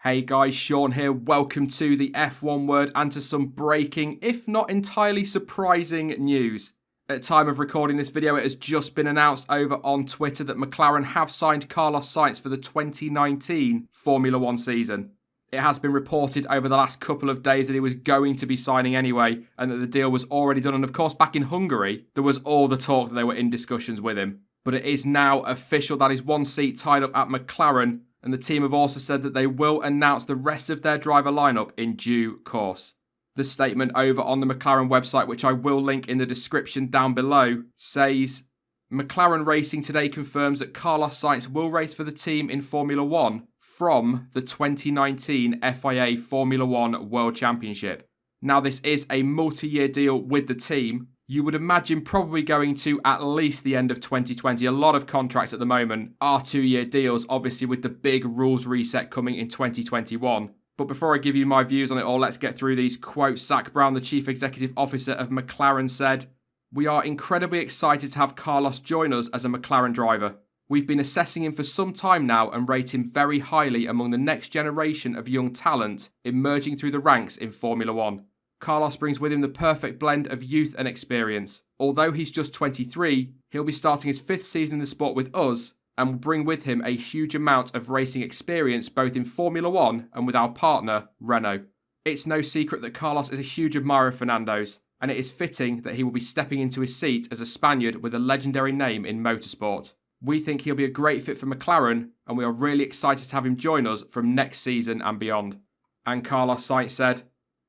Hey guys, Sean here. Welcome to the F1 Word and to some breaking, if not entirely surprising news. At time of recording this video, it has just been announced over on Twitter that McLaren have signed Carlos Sainz for the 2019 Formula 1 season. It has been reported over the last couple of days that he was going to be signing anyway and that the deal was already done. And of course, back in Hungary, there was all the talk that they were in discussions with him. But it is now official that his one seat tied up at McLaren, and the team have also said that they will announce the rest of their driver lineup in due course. The statement over on the McLaren website, which I will link in the description down below, says, McLaren Racing today confirms that Carlos Sainz will race for the team in Formula 1 from the 2019 FIA Formula 1 World Championship. Now, this is a multi-year deal with the team. You would imagine probably going to at least the end of 2020. A lot of contracts at the moment are 2-year deals, obviously with the big rules reset coming in 2021. But before I give you my views on it all, let's get through these quotes. Zak Brown, the Chief Executive Officer of McLaren, said, "We are incredibly excited to have Carlos join us as a McLaren driver. We've been assessing him for some time now and rate him very highly among the next generation of young talent emerging through the ranks in Formula 1. Carlos brings with him the perfect blend of youth and experience. Although he's just 23, he'll be starting his 5th season in the sport with us and will bring with him a huge amount of racing experience both in Formula 1 and with our partner, Renault. It's no secret that Carlos is a huge admirer of Fernando's, and it is fitting that he will be stepping into his seat as a Spaniard with a legendary name in motorsport. We think he'll be a great fit for McLaren, and we are really excited to have him join us from next season and beyond." And Carlos Sainz said,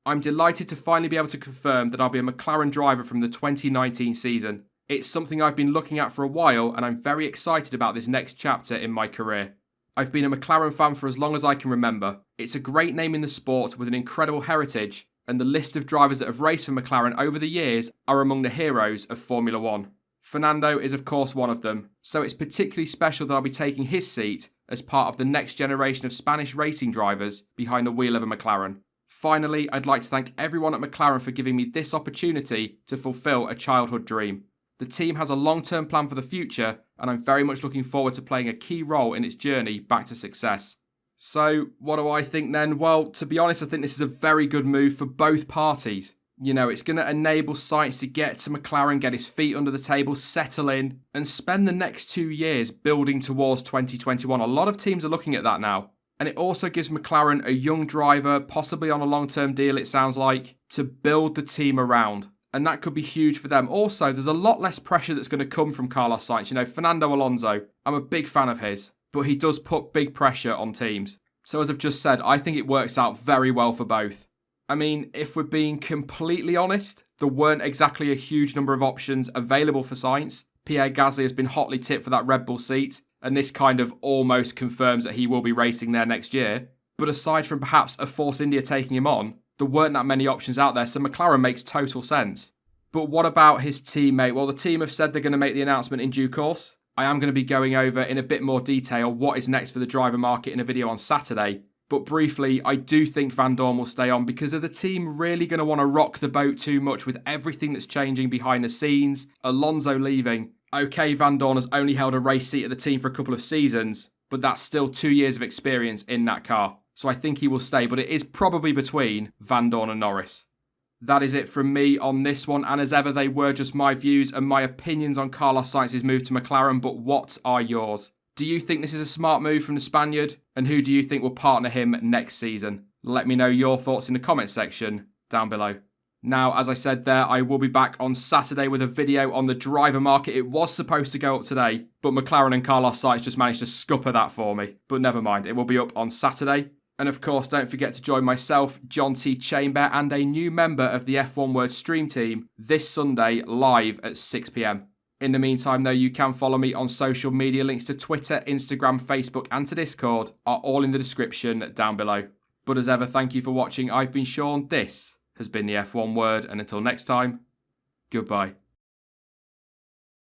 "I'm delighted to finally be able to confirm that I'll be a McLaren driver from the 2019 season. It's something I've been looking at for a while, and I'm very excited about this next chapter in my career. I've been a McLaren fan for as long as I can remember. It's a great name in the sport with an incredible heritage, and the list of drivers that have raced for McLaren over the years are among the heroes of Formula 1. Fernando is of course one of them, so it's particularly special that I'll be taking his seat as part of the next generation of Spanish racing drivers behind the wheel of a McLaren. Finally, I'd like to thank everyone at McLaren for giving me this opportunity to fulfill a childhood dream. The team has a long-term plan for the future, and I'm very much looking forward to playing a key role in its journey back to success." So, what do I think then? Well, to be honest, I think this is a very good move for both parties. You know, it's going to enable Sainz to get to McLaren, get his feet under the table, settle in, and spend the next 2 years building towards 2021. A lot of teams are looking at that now. And it also gives McLaren a young driver, possibly on a long-term deal, it sounds like, to build the team around. And that could be huge for them. Also, there's a lot less pressure that's going to come from Carlos Sainz. You know, Fernando Alonso, I'm a big fan of his, but he does put big pressure on teams. So as I've just said, I think it works out very well for both. I mean, if we're being completely honest, there weren't exactly a huge number of options available for Sainz. Pierre Gasly has been hotly tipped for that Red Bull seat, and this kind of almost confirms that he will be racing there next year. But aside from perhaps a Force India taking him on, there weren't that many options out there, so McLaren makes total sense. But what about his teammate? Well, the team have said they're going to make the announcement in due course. I am going to be going over in a bit more detail what is next for the driver market in a video on Saturday. But briefly, I do think Van Dorn will stay on because are the team really going to want to rock the boat too much with everything that's changing behind the scenes? Alonso leaving. Okay, Van Dorn has only held a race seat at the team for a couple of seasons, but that's still 2 years of experience in that car. So I think he will stay, but it is probably between Van Dorn and Norris. That is it from me on this one, and as ever, they were just my views and my opinions on Carlos Sainz's move to McLaren, but what are yours? Do you think this is a smart move from the Spaniard? And who do you think will partner him next season? Let me know your thoughts in the comment section down below. Now, as I said there, I will be back on Saturday with a video on the driver market. It was supposed to go up today, but McLaren and Carlos Sainz just managed to scupper that for me. But never mind, it will be up on Saturday. And of course, don't forget to join myself, John T. Chamber, and a new member of the F1 Word stream team this Sunday live at 6 PM. In the meantime, though, you can follow me on social media. Links to Twitter, Instagram, Facebook, and to Discord are all in the description down below. But as ever, thank you for watching. I've been Sean. This has been the F1 Word, and until next time, goodbye.